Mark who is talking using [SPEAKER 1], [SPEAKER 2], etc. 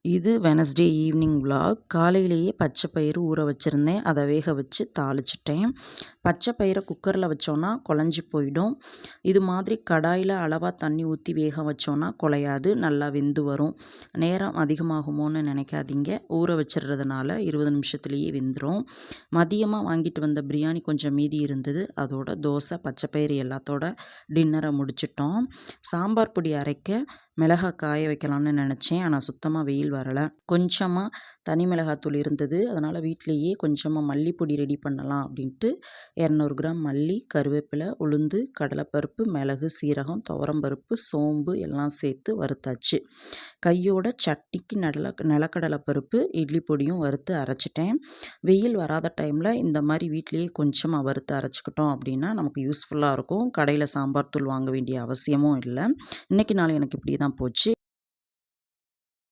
[SPEAKER 1] இது Wednesday evening vlog. காலையிலேயே பச்சை பயிறு ஊற வச்சுருந்தேன். அதை வேக வச்சு தாளிச்சிட்டேன். பச்சை பயிரை குக்கரில் வச்சோன்னா குழஞ்சி போயிடும். இது மாதிரி கடாயில் அளவாக தண்ணி ஊற்றி வேக வச்சோன்னா குழையாது, நல்லா வெந்து வரும். நேரம் அதிகமாகுமோன்னு நினைக்காதீங்க. ஊற வச்சிடுறதுனால 20 நிமிஷத்துலேயே வெந்துடும். மதியமாக வாங்கிட்டு வந்த பிரியாணி கொஞ்சம் மீதி இருந்தது. அதோட தோசை, பச்சை பயிறு எல்லாத்தோட டின்னரை முடிச்சிட்டோம். சாம்பார் பொடி அரைக்க மிளகாய் காய வைக்கலாம்னு நினச்சேன். ஆனால் சுத்தமாக வெயில் வரலை. கொஞ்சமாக தனி மிளகாத்தூள் இருந்தது. அதனால் வீட்டிலையே கொஞ்சமாக மல்லிப்பொடி ரெடி பண்ணலாம் அப்படின்ட்டு 200 கிராம் மல்லி, கருவேப்பிலை, உளுந்து, கடலைப்பருப்பு, மிளகு, சீரகம், துவரம்பருப்பு, சோம்பு எல்லாம் சேர்த்து வறுத்தாச்சு. கையோட சட்னிக்கு நிலக்கடலை பருப்பு, இட்லி பொடியும் வறுத்து அரைச்சிட்டேன். வெயில் வராத டைமில் இந்த மாதிரி வீட்லேயே கொஞ்சமாக வறுத்து அரைச்சிக்கிட்டோம் அப்படின்னா நமக்கு யூஸ்ஃபுல்லாக இருக்கும். கடையில் சாம்பார் தூள் வாங்க வேண்டிய அவசியமும் இல்லை. இன்றைக்கி நாள் எனக்கு இப்படி தான் போச்சு.